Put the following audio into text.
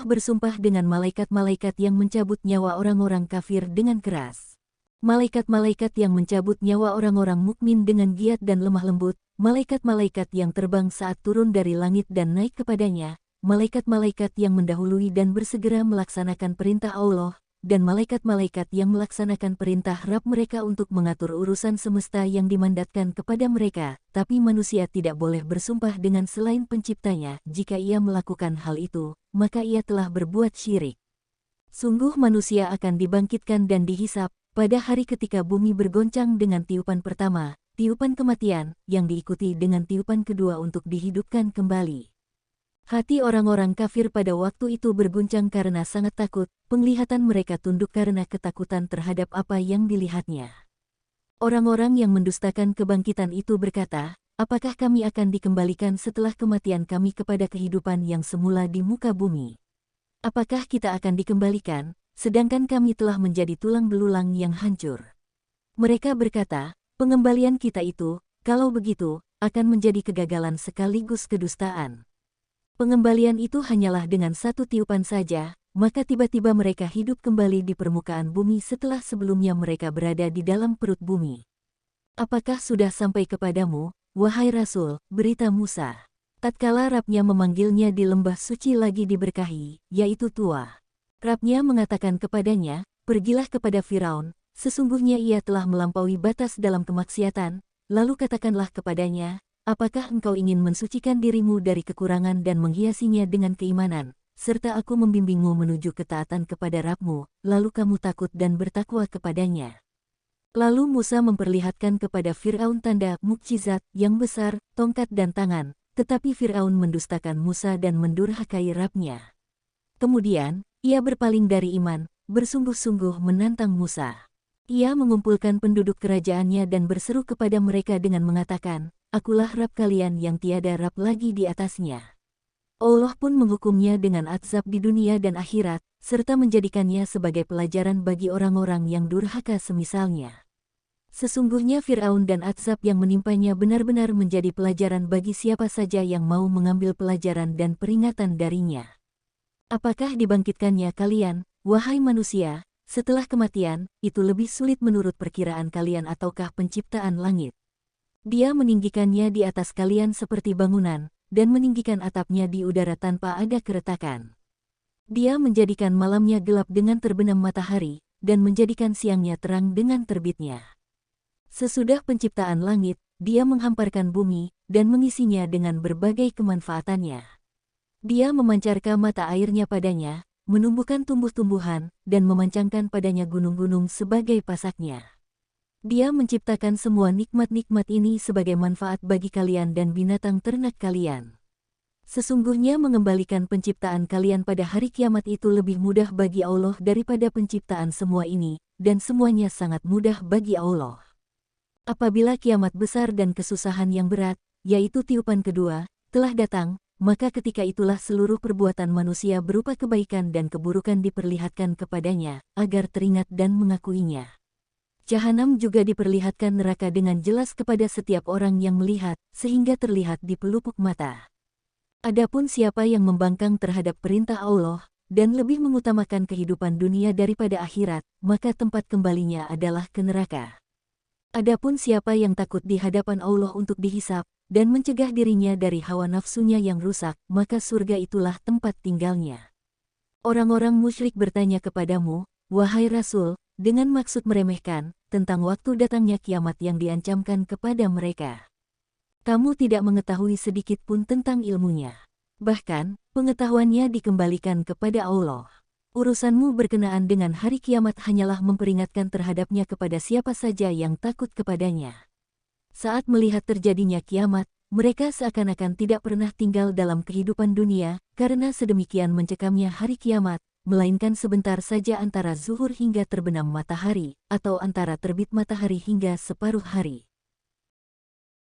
Allah bersumpah dengan malaikat-malaikat yang mencabut nyawa orang-orang kafir dengan keras. Malaikat-malaikat yang mencabut nyawa orang-orang mukmin dengan giat dan lemah lembut, malaikat-malaikat yang terbang saat turun dari langit dan naik kepadanya, malaikat-malaikat yang mendahului dan bersegera melaksanakan perintah Allah, dan malaikat-malaikat yang melaksanakan perintah Rabb mereka untuk mengatur urusan semesta yang dimandatkan kepada mereka, tapi manusia tidak boleh bersumpah dengan selain penciptanya. Jika ia melakukan hal itu, maka ia telah berbuat syirik. Sungguh manusia akan dibangkitkan dan dihisap pada hari ketika bumi bergoncang dengan tiupan pertama, tiupan kematian, yang diikuti dengan tiupan kedua untuk dihidupkan kembali. Hati orang-orang kafir pada waktu itu berguncang karena sangat takut, penglihatan mereka tunduk karena ketakutan terhadap apa yang dilihatnya. Orang-orang yang mendustakan kebangkitan itu berkata, apakah kami akan dikembalikan setelah kematian kami kepada kehidupan yang semula di muka bumi? Apakah kita akan dikembalikan, sedangkan kami telah menjadi tulang belulang yang hancur? Mereka berkata, pengembalian kita itu, kalau begitu, akan menjadi kegagalan sekaligus kedustaan. Pengembalian itu hanyalah dengan satu tiupan saja, maka tiba-tiba mereka hidup kembali di permukaan bumi setelah sebelumnya mereka berada di dalam perut bumi. Apakah sudah sampai kepadamu, wahai Rasul, berita Musa? Tatkala Rabb-nya memanggilnya di lembah suci lagi diberkahi, yaitu Tua. Rabb-nya mengatakan kepadanya, pergilah kepada Firaun, sesungguhnya ia telah melampaui batas dalam kemaksiatan, lalu katakanlah kepadanya, apakah engkau ingin mensucikan dirimu dari kekurangan dan menghiasinya dengan keimanan, serta aku membimbingmu menuju ketaatan kepada Rabb-mu, lalu kamu takut dan bertakwa kepadanya. Lalu Musa memperlihatkan kepada Fir'aun tanda mukjizat yang besar, tongkat dan tangan, tetapi Fir'aun mendustakan Musa dan mendurhakai Rabb-nya. Kemudian, ia berpaling dari iman, bersungguh-sungguh menantang Musa. Ia mengumpulkan penduduk kerajaannya dan berseru kepada mereka dengan mengatakan, akulah Rabb kalian yang tiada Rabb lagi di atasnya. Allah pun menghukumnya dengan azab di dunia dan akhirat, serta menjadikannya sebagai pelajaran bagi orang-orang yang durhaka semisalnya. Sesungguhnya Fir'aun dan azab yang menimpanya benar-benar menjadi pelajaran bagi siapa saja yang mau mengambil pelajaran dan peringatan darinya. Apakah dibangkitkannya kalian, wahai manusia, setelah kematian, itu lebih sulit menurut perkiraan kalian ataukah penciptaan langit? Dia meninggikannya di atas kalian seperti bangunan, dan meninggikan atapnya di udara tanpa ada keretakan. Dia menjadikan malamnya gelap dengan terbenam matahari, dan menjadikan siangnya terang dengan terbitnya. Sesudah penciptaan langit, dia menghamparkan bumi, dan mengisinya dengan berbagai kemanfaatannya. Dia memancarkan mata airnya padanya, menumbuhkan tumbuh-tumbuhan, dan memancangkan padanya gunung-gunung sebagai pasaknya. Dia menciptakan semua nikmat-nikmat ini sebagai manfaat bagi kalian dan binatang ternak kalian. Sesungguhnya mengembalikan penciptaan kalian pada hari kiamat itu lebih mudah bagi Allah daripada penciptaan semua ini, dan semuanya sangat mudah bagi Allah. Apabila kiamat besar dan kesusahan yang berat, yaitu tiupan kedua, telah datang, maka ketika itulah seluruh perbuatan manusia berupa kebaikan dan keburukan diperlihatkan kepadanya, agar teringat dan mengakuinya. Jahanam juga diperlihatkan neraka dengan jelas kepada setiap orang yang melihat, sehingga terlihat di pelupuk mata. Adapun siapa yang membangkang terhadap perintah Allah, dan lebih mengutamakan kehidupan dunia daripada akhirat, maka tempat kembalinya adalah ke neraka. Adapun siapa yang takut di hadapan Allah untuk dihisap, dan mencegah dirinya dari hawa nafsunya yang rusak, maka surga itulah tempat tinggalnya. Orang-orang musyrik bertanya kepadamu, wahai Rasul, dengan maksud meremehkan, tentang waktu datangnya kiamat yang diancamkan kepada mereka. Kamu tidak mengetahui sedikit pun tentang ilmunya. Bahkan, pengetahuannya dikembalikan kepada Allah. Urusanmu berkenaan dengan hari kiamat hanyalah memperingatkan terhadapnya kepada siapa saja yang takut kepadanya. Saat melihat terjadinya kiamat, mereka seakan-akan tidak pernah tinggal dalam kehidupan dunia, karena sedemikian mencekamnya hari kiamat, melainkan sebentar saja antara zuhur hingga terbenam matahari, atau antara terbit matahari hingga separuh hari.